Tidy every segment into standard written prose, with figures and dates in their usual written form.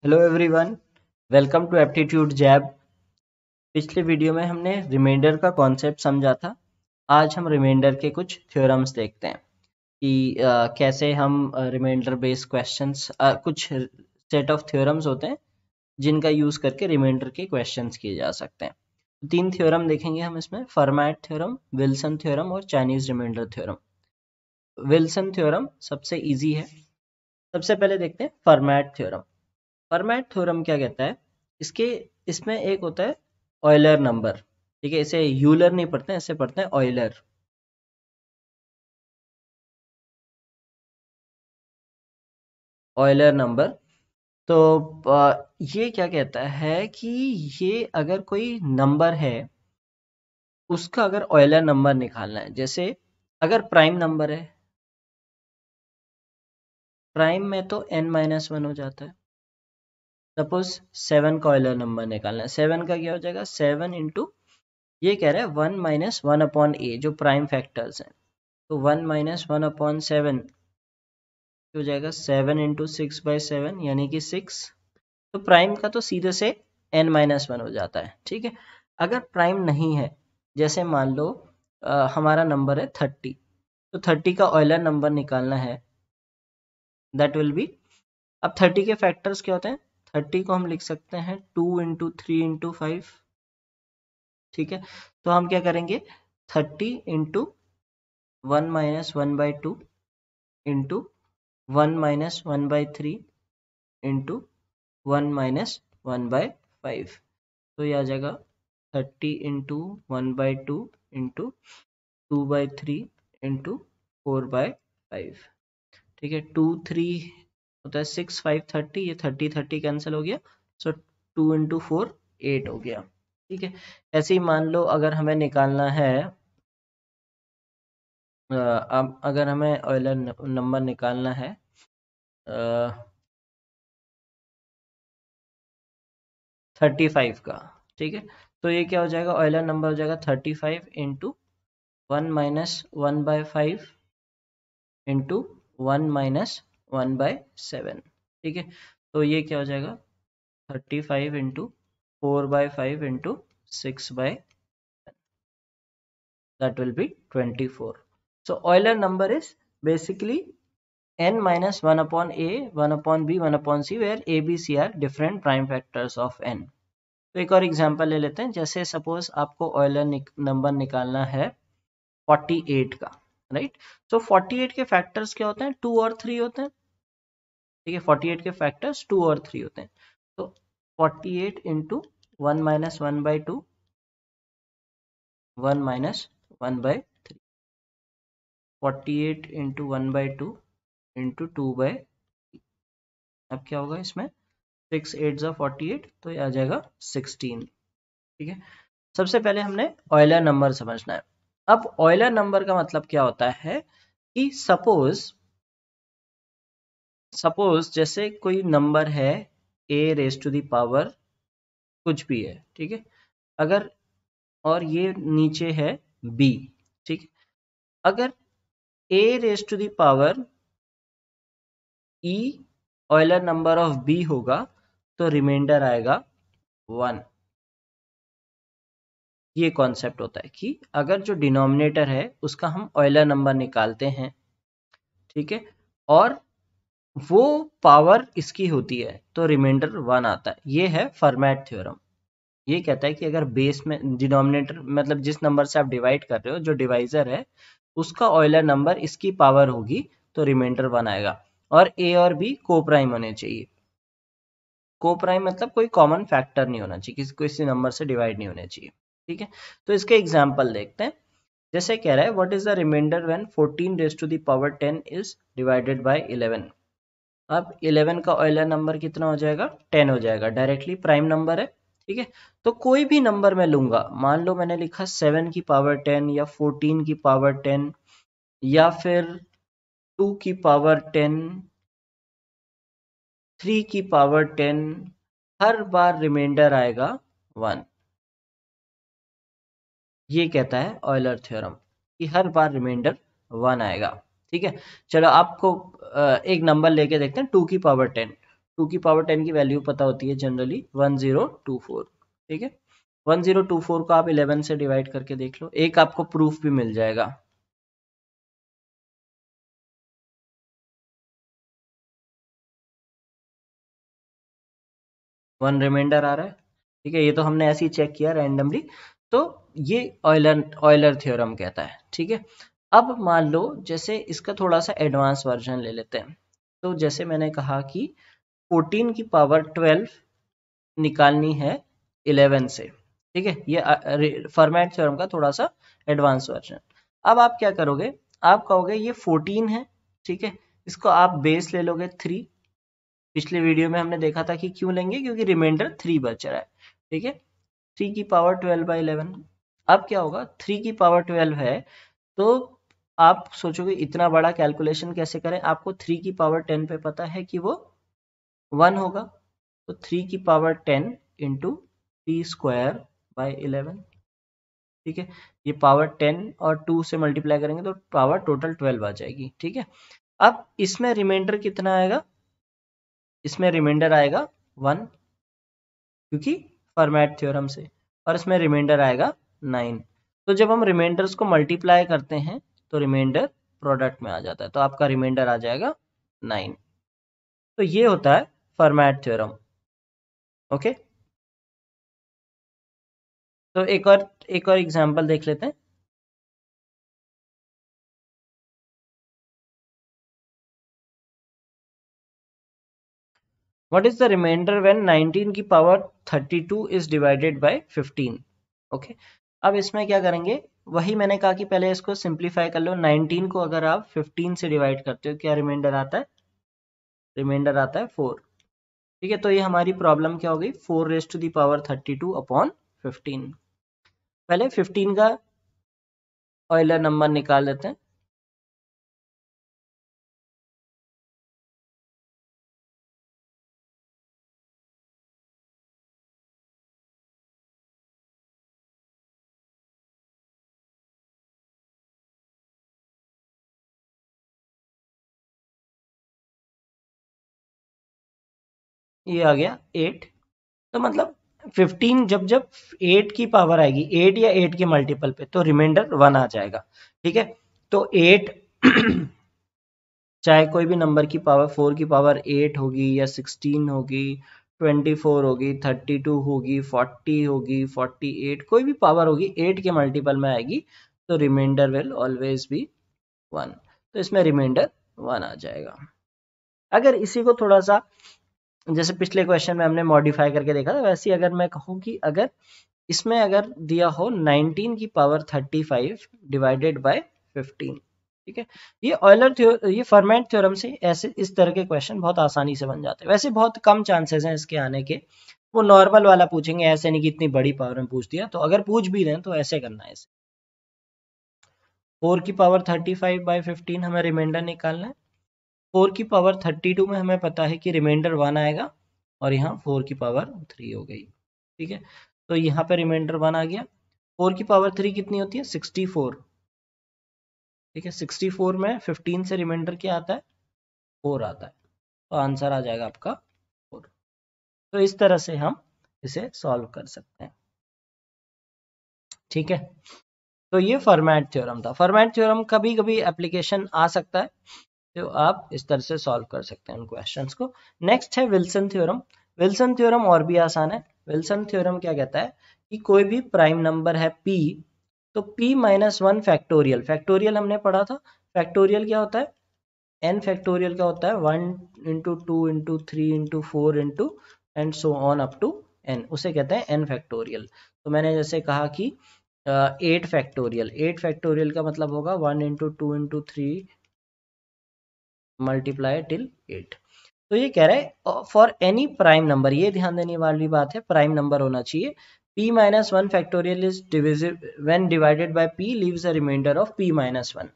Hello everyone, welcome to aptitude jab. पिछले video में हमने रिमाइंडर का कॉन्सेप्ट समझा था। आज हम रिमाइंडर के कुछ थ्योरम्स देखते हैं कि कैसे हम रिमाइंडर बेस्ड क्वेश्चंस, कुछ सेट ऑफ थ्योरम्स होते हैं जिनका यूज करके रिमाइंडर के क्वेश्चंस किए जा सकते हैं। तीन थ्योरम देखेंगे हम इसमें, फर्मैट थ्योरम, विल्सन थ्योरम और Chinese remainder theorem. Wilson theorem सबसे इजी है। सबसे पहले देखते हैं फर्मैट थ्योरम। फर्मैट थ्योरम क्या कहता है? इसके इसमें एक होता है ऑयलर नंबर। ठीक है, इसे यूलर नहीं पढ़ते हैं, इसे पढ़ते हैं ऑयलर। Euler number. तो ये क्या कहता है कि ये अगर कोई नंबर है, उसका अगर ऑयलर नंबर निकालना है, जैसे अगर प्राइम नंबर है, प्राइम में तो n-1 हो जाता है। सपोज 7 का ऑयलर नंबर निकालना है, 7 का क्या हो जाएगा? 7 इंटू, ये कह रहा है 1-1/a जो प्राइम फैक्टर्स हैं। तो 1-1/7 हो जाएगा 7 इंटू 6/7 यानी कि 6। तो प्राइम का तो सीधे से n-1 हो जाता है। ठीक है, अगर प्राइम नहीं है, जैसे मान लो हमारा नंबर है 30, तो 30 का ऑयलर नंबर निकालना है, दैट विल बी, अब 30 के फैक्टर्स क्या होते हैं? 30 को हम लिख सकते हैं 2 इंटू 3 इंटू 5। ठीक है, तो हम क्या करेंगे? 30 इंटू 1-1/2 इंटू 1-1/3 इंटू 1-1/5। तो ये आ जाएगा 30 इंटू 1/2 इंटू 2/3 इंटू 4/5। ठीक है, 2-3 होता है 6-5-30, ये 30-30 कैंसिल हो गया। सो 2 इंटू 4 8 हो गया। ठीक है, ऐसे ही मान लो अगर हमें निकालना है, अब अगर हमें ऑयलर नंबर निकालना है 35 का। ठीक है, तो ये क्या हो जाएगा? ऑयलर नंबर हो जाएगा 35 इंटू 1-1/5 इंटू 1-1/7। ठीक है, तो ये क्या हो जाएगा? 35 into 4/5 into 6/, that will be 24. So Euler number is basically n-1/a, 1/b, 1/c, where a, b, c are different prime factors of n. तो एक और एग्जांपल ले लेते हैं। जैसे सपोज आपको ऑयलर नंबर निकालना है 48 का, राइट? तो 48 के फैक्टर्स क्या होते हैं? 2 और 3 होते हैं। ठीक है, 48 के फैक्टर्स 2 और 3 होते हैं। तो 48 इंटू 1-1/2, 1-1/3, 48 इंटू 1/2 इंटू 2/, अब क्या होगा इसमें? 6-8 = 48, तो ये आ जाएगा 16। ठीक है, सबसे पहले हमने ऑयलर नंबर समझना है। अब ऑयलर नंबर का मतलब क्या होता है कि सपोज जैसे कोई नंबर है a⁻⁴ कुछ भी है। ठीक है, अगर, और ये नीचे है b। ठीक, अगर a⁻e Euler number of b होगा तो रिमाइंडर आएगा 1। ये कॉन्सेप्ट होता है कि अगर जो डिनोमिनेटर है उसका हम ऑयलर नंबर निकालते हैं, ठीक है, और वो पावर इसकी होती है तो रिमाइंडर 1 आता है। ये है फर्मैट थ्योरम। ये कहता है कि अगर बेस में डिनोमिनेटर, मतलब जिस नंबर से आप डिवाइड कर रहे हो, जो डिवाइजर है उसका ऑयलर नंबर इसकी पावर होगी तो रिमाइंडर 1 आएगा। और ए और बी को प्राइम होने चाहिए। को प्राइम मतलब कोई कॉमन फैक्टर नहीं होना चाहिए, किसी नंबर से डिवाइड नहीं होने चाहिए। ठीक है, तो इसके एग्जाम्पल देखते हैं। जैसे कह रहा है what is the remainder when 14⁻10 is divided by 11। अब 11 का ऑयलर नंबर कितना हो जाएगा? 10 हो जाएगा, डायरेक्टली प्राइम नंबर है। ठीक है, तो कोई भी नंबर मैं लूंगा, मान लो मैंने लिखा 7 की पावर 10 या 14 की पावर 10 या फिर 2 की पावर 10, 3 की पावर 10, हर बार रिमाइंडर आएगा 1। ये कहता है ऑयलर थ्योरम कि हर बार रिमाइंडर 1 आएगा। ठीक है, चलो आपको एक नंबर लेके देखते हैं 2 की पावर 10। 2 की पावर 10 की वैल्यू पता होती है जनरली 1024। ठीक है, 1024 को आप 11 से डिवाइड करके देख लो, एक आपको प्रूफ भी मिल जाएगा। वन रिमाइंडर आ रहा है। ठीक है, ये तो हमने ऐसे ही चेक किया रैंडमली, तो ये ऑयलर थ्योरम कहता है। ठीक है, अब मान लो जैसे इसका थोड़ा सा एडवांस वर्जन ले लेते हैं। तो जैसे मैंने कहा कि 14 की पावर 12 निकालनी है 11 से। ठीक है, ये फॉर्मेट थ्योरम का थोड़ा सा एडवांस वर्जन। अब आप क्या करोगे, आप कहोगे ये 14 है। ठीक है, इसको आप बेस ले लोगे 3। पिछले वीडियो में हमने देखा था कि क्यों लेंगे, क्योंकि रिमाइंडर 3 बच रहा है। ठीक है, 3 की पावर 12/11। अब क्या होगा, 3 की पावर 12 है, तो आप सोचोगे इतना बड़ा कैलकुलेशन कैसे करें। आपको 3 की पावर 10 पे पता है कि वो 1 होगा, तो 3 की पावर 10 इंटू 3²/11। ठीक है, ये पावर 10 और 2 से मल्टीप्लाई करेंगे तो पावर टोटल 12 आ जाएगी। ठीक है, अब इसमें रिमाइंडर कितना आएगा, इसमें रिमाइंडर आएगा 1, क्योंकि फॉर्मेट थ्योरम से, और इसमें रिमाइंडर आएगा 9। तो जब हम रिमाइंडर्स को मल्टीप्लाई करते हैं तो रिमाइंडर प्रोडक्ट में आ जाता है, तो आपका रिमाइंडर आ जाएगा 9। तो ये होता है फॉर्मेट थ्योरम। ओके, तो एक और एग्जांपल देख लेते हैं। What is the remainder when 19 की power 32 is divided by 15? Okay, अब इसमें क्या करेंगे, वही मैंने कहा कि पहले इसको सिंप्लीफाई कर लो। 19 को अगर आप 15 से डिवाइड करते हो, क्या रिमाइंडर आता है, रिमाइंडर आता है 4। ठीक है, तो ये हमारी प्रॉब्लम क्या हो गई, 4⁻32/15। पहले 15 का ऑयलर नंबर निकाल लेते हैं। ये आ गया 8। तो मतलब 15 जब जब 8 की पावर आएगी, 8 या 8 के मल्टीपल पे, तो रिमाइंडर 1 आ जाएगा। ठीक है, तो 8 चाहे कोई भी नंबर की पावर 4 की पावर 8 होगी या 16 होगी, 24 होगी, 32 होगी, 40 होगी, 48, कोई भी पावर होगी 8 के मल्टीपल में आएगी, तो रिमाइंडर विल ऑलवेज बी 1। तो इसमें रिमाइंडर 1 आ जाएगा। अगर इसी को थोड़ा सा जैसे पिछले क्वेश्चन में हमने मॉडिफाई करके देखा था, वैसे अगर मैं कहूँ कि अगर इसमें अगर दिया हो 19 की पावर 35 डिवाइडेड बाय 15। ठीक है, ये फॉर्मेट थ्योरम से ऐसे इस तरह के क्वेश्चन बहुत आसानी से बन जाते हैं। वैसे बहुत कम चांसेस हैं इसके आने के, वो नॉर्मल वाला पूछेंगे, ऐसे नहीं कि इतनी बड़ी पावर में पूछ दिया। तो अगर पूछ भी रहे हैं तो ऐसे करना है, 4 की पावर 35/15 हमें रिमाइंडर निकालना है। 4 की पावर 32 में हमें पता है कि रिमाइंडर 1 आएगा, और यहाँ 4 की पावर 3 हो गई। ठीक है, तो यहाँ पे रिमाइंडर 1 आ गया। 4 की पावर 3 कितनी होती है, 64। ठीक है, 64 में 15 से रिमाइंडर क्या आता है, 4 आता है, तो आंसर आ जाएगा आपका 4। तो इस तरह से हम इसे सॉल्व कर सकते हैं। ठीक है, तो ये फॉर्मेट थ्योरम था। फॉर्मेट थ्योरम कभी कभी एप्लीकेशन आ सकता है, तो आप इस तरह से सॉल्व कर सकते हैं उन क्वेश्चंस को। नेक्स्ट है विल्सन थ्योरम। विल्सन थ्योरम और भी आसान है। विल्सन थ्योरम क्या कहता है कि कोई भी प्राइम नंबर है p, तो p-1 फैक्टोरियल, फैक्टोरियल हमने पढ़ा था। फैक्टोरियल क्या होता है, n फैक्टोरियल क्या होता है, 1 into 2 into 3 into 4 into and so on up to n, उसे कहते हैं n फैक्टोरियल। तो मैंने जैसे कहा कि 8 फैक्टोरियल, 8 फैक्टोरियल का मतलब होगा 1 इंटू 2 इंटू 3 मल्टीप्लाई टिल 8। तो ये कह रहा है फॉर एनी प्राइम नंबर, ये ध्यान देने वाली बात है, प्राइम नंबर होना चाहिए। p-1 factorial is divisible when divided by p leaves a remainder of p-1।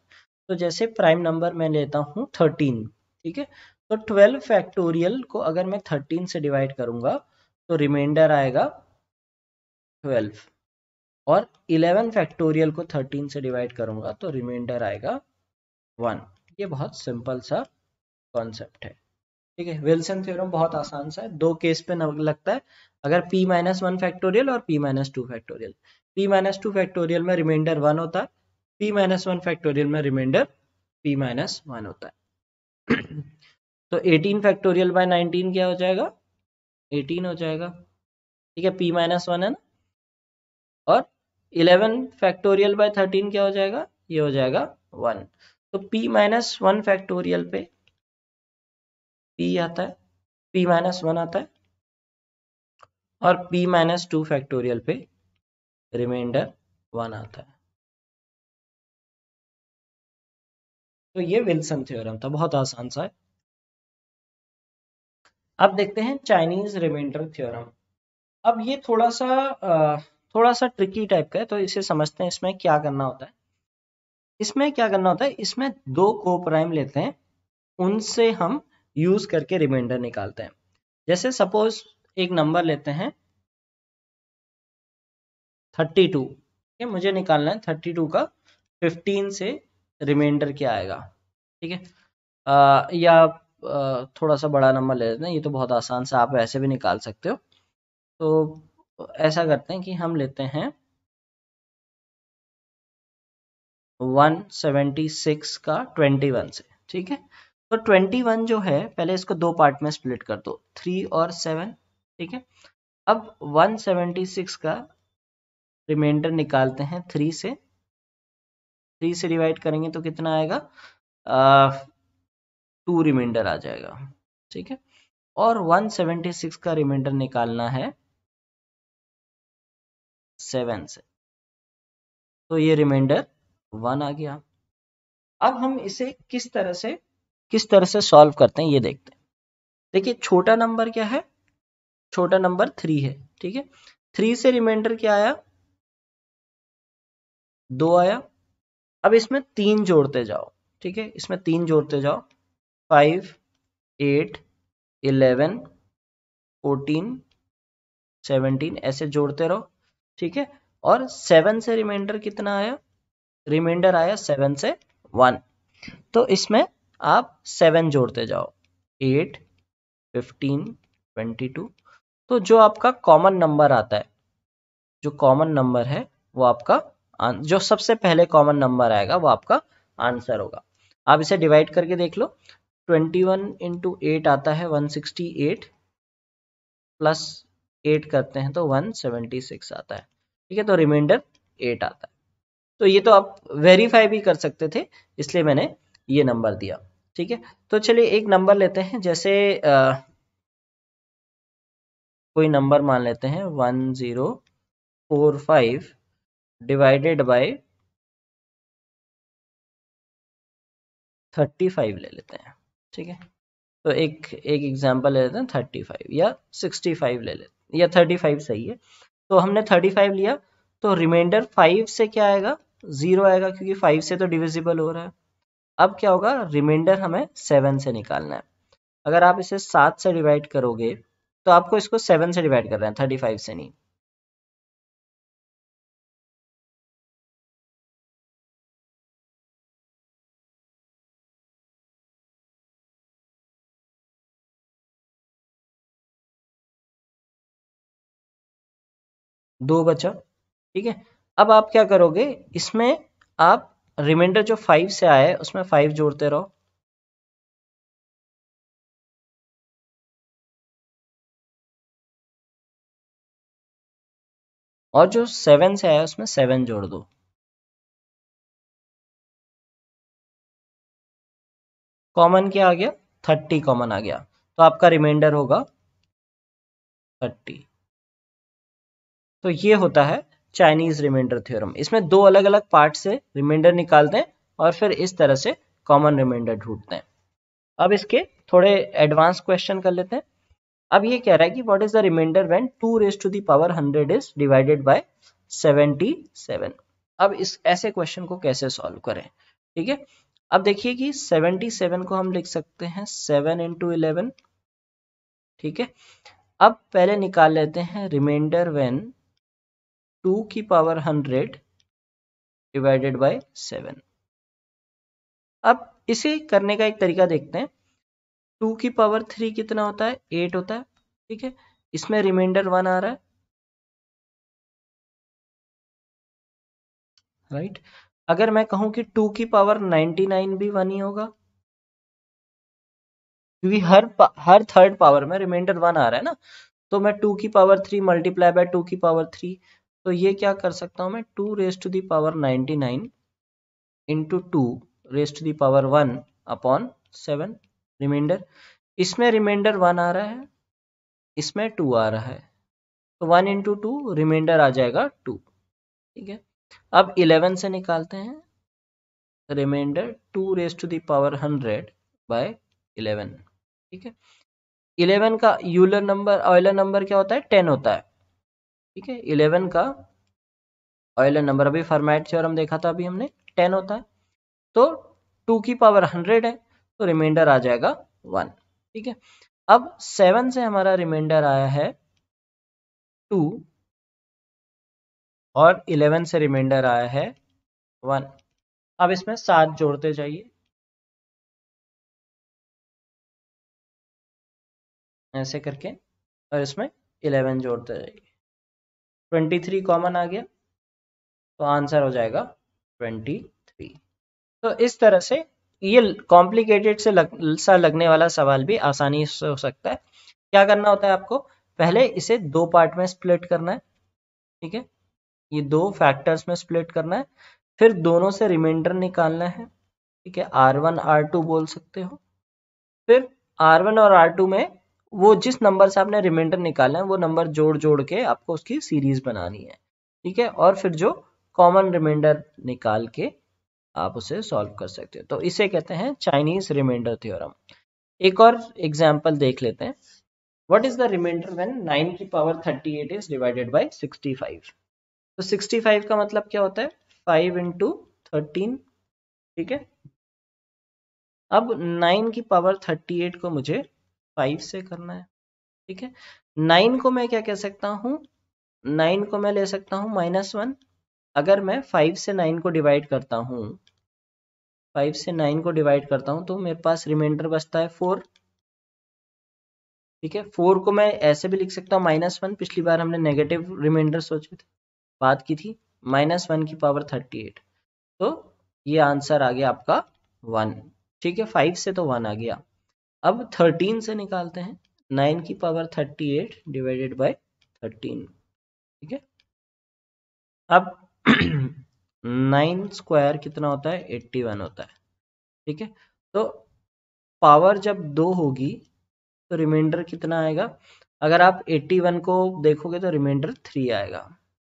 तो जैसे प्राइम नंबर मैं लेता हूँ 13। ठीक है, तो 12 फैक्टोरियल को अगर मैं 13 से डिवाइड करूंगा तो रिमाइंडर आएगा 12, और 11 फैक्टोरियल को 13 से डिवाइड करूंगा तो रिमाइंडर आएगा 1। ये बहुत सिंपल सा कॉन्सेप्ट है। ठीक है, विल्सन थ्योरम बहुत आसान सा है, दो केस पे लगता है, अगर p माइनस वन फैक्टोरियल और p minus two factorial. p minus two factorial में रिमाइंडर 1 होता है, p माइनस वन फैक्टोरियल में रिमाइंडर p माइनस वन होता है। तो 18 फैक्टोरियल बाय 19 क्या हो जाएगा, 18 हो जाएगा। ठीक है, p माइनस वन है ना, और 11 फैक्टोरियल बाय 13 क्या हो जाएगा, ये हो जाएगा 1। तो p माइनस वन फैक्टोरियल पे p आता है, p माइनस वन आता है, और p माइनस टू फैक्टोरियल पे रिमाइंडर 1 आता है। तो ये विल्सन थ्योरम था, बहुत आसान सा है। अब देखते हैं चाइनीज रिमाइंडर थ्योरम। अब ये थोड़ा सा ट्रिकी टाइप का है, तो इसे समझते हैं इसमें क्या करना होता है। इसमें क्या करना होता है, इसमें दो को प्राइम लेते हैं, उनसे हम यूज करके रिमाइंडर निकालते हैं। जैसे सपोज एक नंबर लेते हैं 32, ठीक है, मुझे निकालना है 32 का 15 से रिमाइंडर क्या आएगा। ठीक है, या थोड़ा सा बड़ा नंबर ले लेते हैं, ये तो बहुत आसान सा, आप वैसे भी निकाल सकते हो। तो ऐसा करते हैं कि हम लेते हैं 176 का 21 से। ठीक है, तो 21 जो है, पहले इसको दो पार्ट में स्प्लिट कर दो, 3 और 7। ठीक है, अब 176 का रिमाइंडर निकालते हैं 3 से, 3 से डिवाइड करेंगे तो कितना आएगा, 2 रिमाइंडर आ जाएगा। ठीक है, और 176 का रिमाइंडर निकालना है 7 से, तो ये रिमाइंडर 1 आ गया। अब हम इसे किस तरह से सॉल्व करते हैं ये देखते हैं। देखिए, छोटा नंबर क्या है, छोटा नंबर 3 है। ठीक है, 3 से रिमाइंडर क्या आया, 2 आया। अब इसमें 3 जोड़ते जाओ। ठीक है, इसमें 3 जोड़ते जाओ, 5, 8, 11, 14, 17 ऐसे जोड़ते रहो। ठीक है, और 7 से रिमाइंडर कितना आया, रिमाइंडर आया 7 से 1। तो इसमें आप 7 जोड़ते जाओ, 8, 15, 22। तो जो आपका कॉमन नंबर आता है, जो कॉमन नंबर है वो आपका जो सबसे पहले कॉमन नंबर आएगा वो आपका आंसर होगा। आप इसे डिवाइड करके देख लो, 21 इंटू 8 आता है 168, प्लस 8 करते हैं तो 176 आता है। ठीक है, तो रिमाइंडर 8 आता है। तो ये तो आप वेरीफाई भी कर सकते थे, इसलिए मैंने ये नंबर दिया। ठीक है, तो चलिए एक नंबर लेते हैं, जैसे कोई नंबर मान लेते हैं 1045 डिवाइडेड बाय 35 ले लेते हैं। ठीक है, तो एक एग्जांपल ले लेते हैं 35 या 65 ले लेते हैं, या 35 सही है। तो हमने 35 लिया, तो रिमाइंडर 5 से क्या आएगा, 0 आएगा, क्योंकि 5 से तो डिविजिबल हो रहा है। अब क्या होगा, रिमाइंडर हमें 7 से निकालना है। अगर आप इसे 7 से डिवाइड करोगे, तो आपको इसको 7 से डिवाइड कर रहे हैं, 35 से नहीं। दो बचा। ठीक है, अब आप क्या करोगे, इसमें आप रिमाइंडर जो 5 से आया है उसमें 5 जोड़ते रहो। और जो 7 से आया उसमें 7 जोड़ दो। कॉमन क्या आ गया, 30 कॉमन आ गया, तो आपका रिमाइंडर होगा 30। तो ये होता है चाइनीज रिमाइंडर थ्योरम। इसमें दो अलग अलग पार्ट से रिमाइंडर निकालते हैं और फिर इस तरह से कॉमन रिमाइंडर ढूंढते हैं। अब इसके थोड़े एडवांस क्वेश्चन कर लेते हैं। अब ये कह रहा है कि what is the remainder when 2 raise to the power 100 is divided by 77। अब इस ऐसे क्वेश्चन को कैसे सॉल्व करें। ठीक है, अब देखिए कि 77 को हम लिख सकते हैं 7 इंटू 11। ठीक है, अब पहले निकाल लेते हैं रिमाइंडर व्हेन 2 की पावर 100 डिवाइडेड बाय 7। अब इसे करने का एक तरीका देखते हैं। 2 की पावर 3 कितना होता है? 8 होता है। ठीक है, इसमें रिमाइंडर 1 आ रहा है, राइट। अगर मैं कहूं कि 2 की पावर 99 भी 1 ही होगा, क्योंकि हर थर्ड पावर में रिमाइंडर 1 आ रहा है ना। तो मैं 2 की पावर 3 मल्टीप्लाई बाय 2 की पावर 3, तो ये क्या कर सकता हूं मैं? 2 raise to the power 99 into 2 raise to the power 1 upon 7 remainder. इसमें रिमाइंडर 1 आ रहा है, इसमें 2 आ रहा है, तो 1 इंटू 2 रिमाइंडर आ जाएगा 2। ठीक है, अब 11 से निकालते हैं remainder, 2 raise to the power 100 by 11। ठीक है, 11 का ऑयलर नंबर क्या होता है? 10 होता है। ठीक है, 11 का ऑयलर नंबर, अभी फॉर्मेट थ्योरम देखा था अभी हमने, 10 होता है। तो 2 की पावर 100 है, तो रिमाइंडर आ जाएगा 1। ठीक है, अब 7 से हमारा रिमाइंडर आया है 2 और 11 से रिमाइंडर आया है 1। अब इसमें 7 जोड़ते जाइए, ऐसे करके, और इसमें 11 जोड़ते जाइए। 23 कॉमन आ गया, तो आंसर हो जाएगा 23। तो इस तरह से ये कॉम्प्लिकेटेड सा लगने वाला सवाल भी आसानी से हो सकता है। क्या करना होता है आपको? पहले इसे 2 पार्ट में स्प्लिट करना है। ठीक है, ये 2 फैक्टर्स में स्प्लिट करना है, फिर दोनों से रिमाइंडर निकालना है। ठीक है, R1 R2 बोल सकते हो। फिर R1 और R2 में वो जिस नंबर से आपने रिमाइंडर निकाला है वो नंबर जोड़ जोड़ के आपको उसकी सीरीज बनानी है। ठीक है, और फिर जो कॉमन रिमाइंडर निकाल के आप उसे सॉल्व कर सकते हो, तो इसे कहते हैं चाइनीज रिमाइंडर थ्योरम। एक और एग्जांपल देख लेते हैं। What is the remainder when 9 की पावर 38 इज डिवाइडेड बाय 65? तो 65 का मतलब क्या होता है? 5 इंटू 13। ठीक है, अब 9 की पावर 38 को मुझे 5 से करना है। ठीक है, 9 को मैं क्या कह सकता हूँ? 9 को मैं ले सकता हूँ -1। अगर मैं 5 से 9 को डिवाइड करता हूँ, 5 से 9 को डिवाइड करता हूँ, तो मेरे पास रिमाइंडर बचता है 4। ठीक है, 4 को मैं ऐसे भी लिख सकता हूँ -1। पिछली बार हमने नेगेटिव रिमाइंडर सोचे थे, बात की थी, -1 की पावर 38। तो ये आंसर आ गया आपका 1। ठीक है, 5 से तो 1 आ गया। अब 13 से निकालते हैं, 9 की पावर 38 डिवाइडेड बाय 13। ठीक है, अब 9 स्क्वायर कितना होता है? 81 होता है। ठीक है, तो पावर जब 2 होगी तो रिमाइंडर कितना आएगा? अगर आप 81 को देखोगे तो रिमाइंडर 3 आएगा।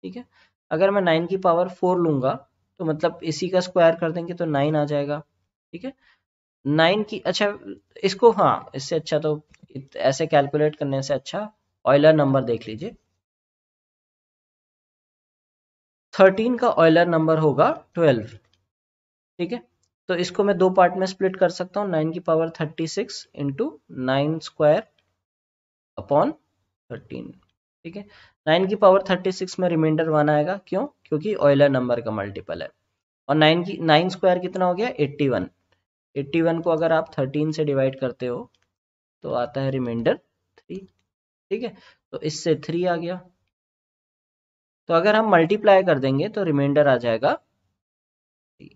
ठीक है, अगर मैं 9 की पावर 4 लूंगा तो मतलब इसी का स्क्वायर कर देंगे तो 9 आ जाएगा। ठीक है, 9 की, अच्छा इसको, हाँ इससे अच्छा तो ऐसे कैलकुलेट करने से अच्छा ऑयलर नंबर देख लीजिए। 13 का ऑयलर नंबर होगा 12। ठीक है, तो इसको मैं 2 पार्ट में स्प्लिट कर सकता हूँ, 9 की पावर 36 इंटू 9 स्क्वायर अपॉन 13। ठीक है, 9 की पावर 36 में रिमाइंडर 1 आएगा, क्यों? क्योंकि ऑयलर नंबर का मल्टीपल है। और 9 स्क्वायर कितना हो गया? 81। 81 को अगर आप 13 से डिवाइड करते हो तो आता है रिमाइंडर 3। ठीक है, तो इससे 3 आ गया, तो अगर हम मल्टीप्लाई कर देंगे तो रिमाइंडर आ जाएगा 3।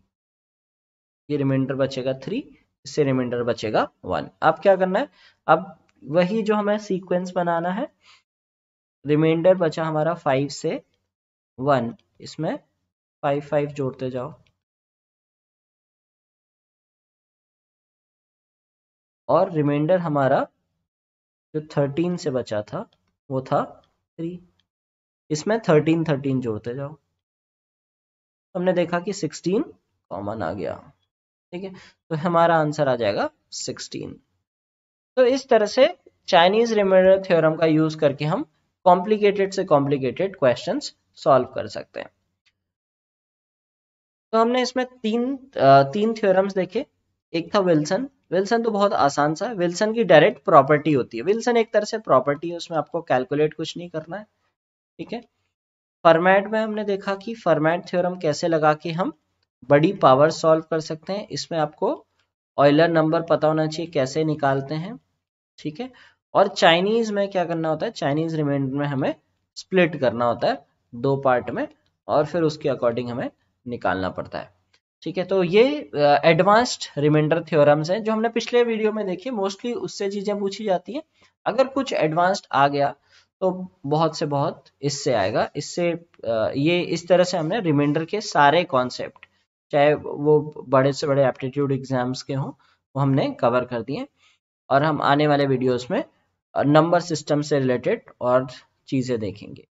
ये रिमाइंडर बचेगा 3, इससे रिमाइंडर बचेगा 1। अब क्या करना है? अब वही जो हमें सीक्वेंस बनाना है, रिमाइंडर बचा हमारा 5 से 1, इसमें 5 5 जोड़ते जाओ, और रिमाइंडर हमारा जो 13 से बचा था वो था 3, इसमें 13 13 जोड़ते जाओ, हमने देखा कि 16 कॉमन आ गया। ठीक है, तो हमारा आंसर आ जाएगा 16। तो इस तरह से चाइनीज रिमाइंडर थ्योरम का यूज करके हम कॉम्प्लिकेटेड से कॉम्प्लिकेटेड क्वेश्चंस सॉल्व कर सकते हैं। तो हमने इसमें तीन थ्योरम्स देखे। एक था विल्सन। विल्सन तो बहुत आसान सा है, विल्सन की डायरेक्ट प्रॉपर्टी होती है। विल्सन एक तरह से प्रॉपर्टी है, उसमें आपको कैलकुलेट कुछ नहीं करना है। ठीक है, फॉर्मेट में हमने देखा कि फॉर्मेट थ्योरम कैसे लगा के हम बड़ी पावर सॉल्व कर सकते हैं। इसमें आपको ऑयलर नंबर पता होना चाहिए कैसे निकालते हैं, ठीक है। और चाइनीज में क्या करना होता है, चाइनीज रिमाइंडर में हमें स्प्लिट करना होता है 2 पार्ट में, और फिर उसके अकॉर्डिंग हमें निकालना पड़ता है, ठीक है। तो ये एडवांस्ड रिमाइंडर थ्योरम्स हैं जो हमने पिछले वीडियो में देखी, मोस्टली उससे चीजें पूछी जाती हैं। अगर कुछ एडवांस्ड आ गया तो बहुत से बहुत इससे आएगा, इससे ये इस तरह से हमने रिमाइंडर के सारे कॉन्सेप्ट, चाहे वो बड़े से बड़े एप्टीट्यूड एग्जाम्स के हों, वो हमने कवर कर दिए। और हम आने वाले वीडियोस में नंबर सिस्टम से रिलेटेड और चीज़ें देखेंगे।